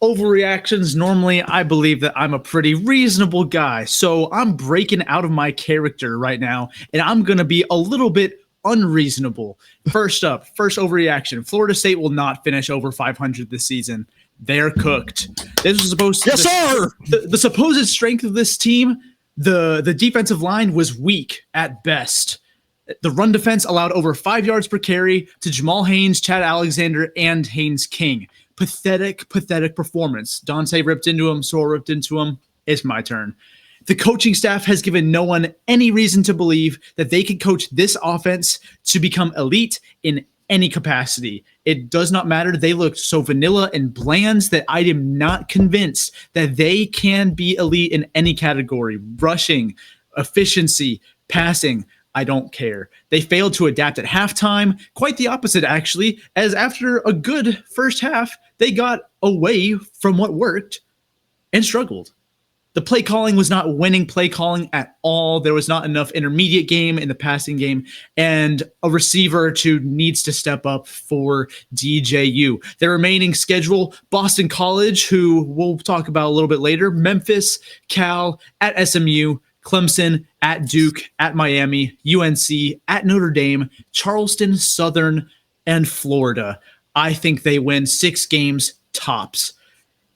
Overreactions. Normally, I believe that I'm a pretty reasonable guy, so I'm breaking out of my character right now, and I'm going to be a little bit unreasonable. First up, first overreaction. Florida State will not finish over 500 this season. They're cooked. This was supposed to. Yes, sir! The supposed strength of this team, the defensive line was weak at best. The run defense allowed over 5 yards per carry to Jamal Haynes, Chad Alexander, and Haynes King. Pathetic performance. Dante ripped into him. Sorrell ripped into him. It's my turn. The coaching staff has given no one any reason to believe that they can coach this offense to become elite in any capacity. It does not matter. They looked so vanilla and bland that I am not convinced that they can be elite in any category. Rushing, efficiency, passing, I don't care. They failed to adapt at halftime. Quite the opposite, actually, as after a good first half, they got away from what worked and struggled. The play calling was not winning play calling at all. There was not enough intermediate game in the passing game, and a receiver needs to step up for DJU. Their remaining schedule, Boston College, who we'll talk about a little bit later, Memphis, Cal, at SMU, Clemson, at Duke, at Miami, UNC, at Notre Dame, Charleston, Southern, and Florida. I think they win 6 games tops.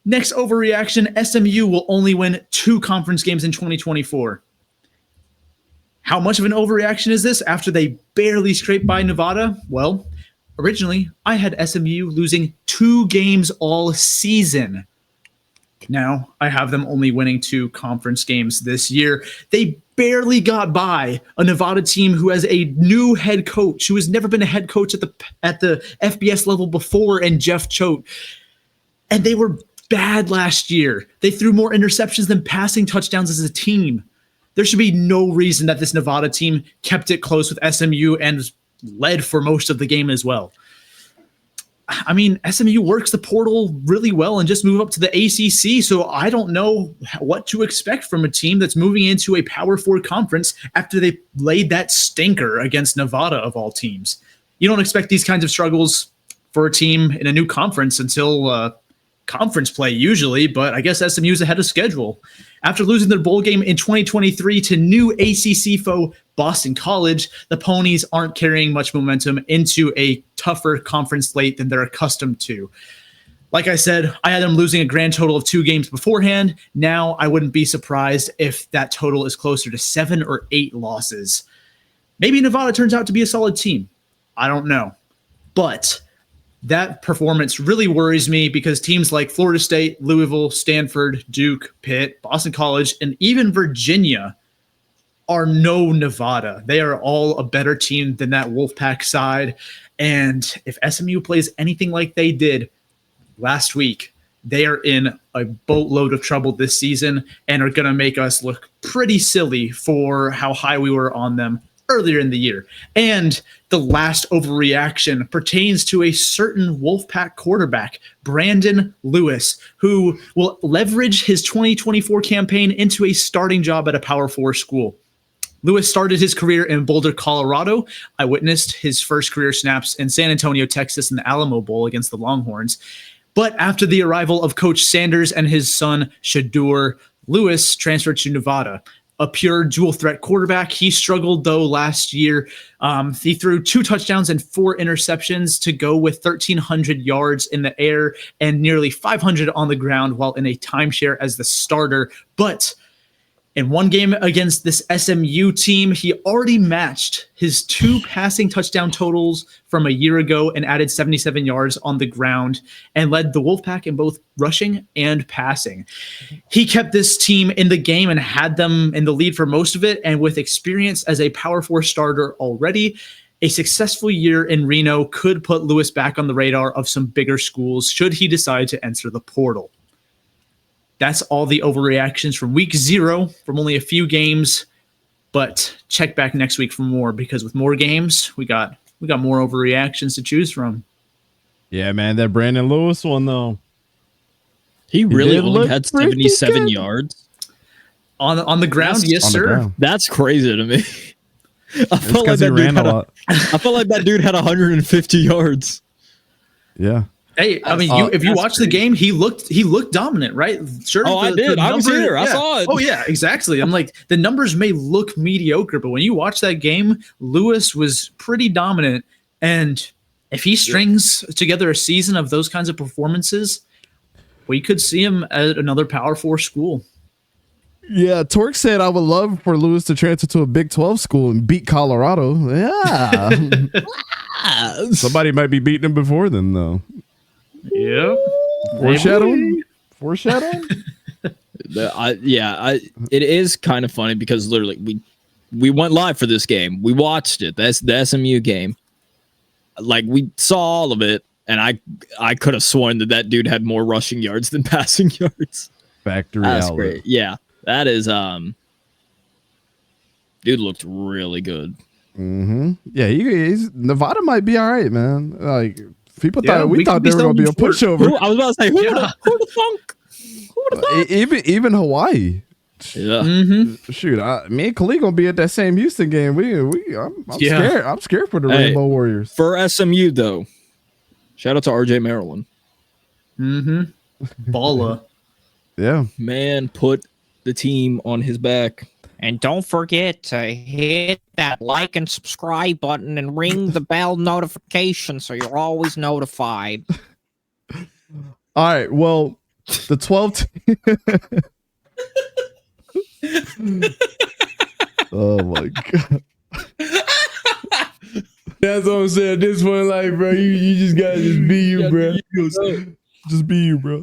Next overreaction, SMU will only win 2 conference games in 2024. How much of an overreaction is this after they barely scraped by Nevada? Well, originally, I had SMU losing 2 games all season. Now, I have them only winning 2 conference games this year. They barely got by a Nevada team who has a new head coach, who has never been a head coach at the FBS level before, and Jeff Choate. And they were bad last year. They threw more interceptions than passing touchdowns as a team. There should be no reason that this Nevada team kept it close with SMU and led for most of the game as well. I mean, SMU works the portal really well and just move up to the ACC, so I don't know what to expect from a team that's moving into a Power 4 conference after they laid that stinker against Nevada of all teams. You don't expect these kinds of struggles for a team in a new conference until conference play usually, but I guess SMU's ahead of schedule. After losing their bowl game in 2023 to new ACC foe Boston College, the Ponies aren't carrying much momentum into a tougher conference slate than they're accustomed to. Like I said, I had them losing a grand total of 2 games beforehand. Now I wouldn't be surprised if that total is closer to 7 or 8 losses. Maybe Nevada turns out to be a solid team. I don't know. But that performance really worries me because teams like Florida State, Louisville, Stanford, Duke, Pitt, Boston College, and even Virginia are no Nevada. They are all a better team than that Wolfpack side. And if SMU plays anything like they did last week, they are in a boatload of trouble this season and are going to make us look pretty silly for how high we were on them earlier in the year. And the last overreaction pertains to a certain Wolfpack quarterback, Brandon Lewis, who will leverage his 2024 campaign into a starting job at a Power 4 school. Lewis started his career in Boulder, Colorado. I witnessed his first career snaps in San Antonio, Texas in the Alamo Bowl against the Longhorns. But after the arrival of Coach Sanders and his son, Shedeur, Lewis transferred to Nevada. A pure dual threat quarterback. He struggled though last year. He threw 2 touchdowns and 4 interceptions to go with 1,300 yards in the air and nearly 500 on the ground while in a timeshare as the starter. But in one game against this SMU team, he already matched his 2 passing touchdown totals from a year ago and added 77 yards on the ground and led the Wolfpack in both rushing and passing. He kept this team in the game and had them in the lead for most of it. And with experience as a Power 4 starter already, a successful year in Reno could put Lewis back on the radar of some bigger schools should he decide to enter the portal. That's all the overreactions from week 0 from only a few games, but check back next week for more because with more games, we got more overreactions to choose from. Yeah, man, that Brandon Lewis one though. He really only had 77 yards on the ground. Yes, sir. Ground. That's crazy to me. I felt like that dude had 150 yards. Yeah. Hey, I mean, if you watch the game, he looked dominant, right? Sure. I did. I was here. I saw it. Oh yeah, exactly. I'm like, the numbers may look mediocre, but when you watch that game, Lewis was pretty dominant. And if he strings together a season of those kinds of performances, we could see him at another Power 4 school. Yeah, Torque said, I would love for Lewis to transfer to a Big 12 school and beat Colorado. Yeah. Somebody might be beating him before then, though. Yep. Foreshadowing? It is kind of funny because literally we went live for this game. We watched it. That's the SMU game. Like, we saw all of it, and I could have sworn that dude had more rushing yards than passing yards. Factory That's outlet. great. Yeah. That is dude looked really good. Mm-hmm. Yeah, he's Nevada might be all right, man. Like, people thought we thought they were gonna be a pushover. I was about to say, who the funk? Even Hawaii. Yeah. Mm-hmm. Shoot, me and Khalid gonna be at that same Houston game. I'm scared. I'm scared for the Rainbow Warriors. For SMU though, shout out to RJ Maryland. Mm-hmm. Balla. Yeah. Man, put the team on his back. And don't forget to hit that like and subscribe button and ring the bell notification so you're always notified. All right. Well, the 12th. Oh my god. That's what I'm saying. At this point, like, bro, you just gotta just be you, bro. Just be you, bro.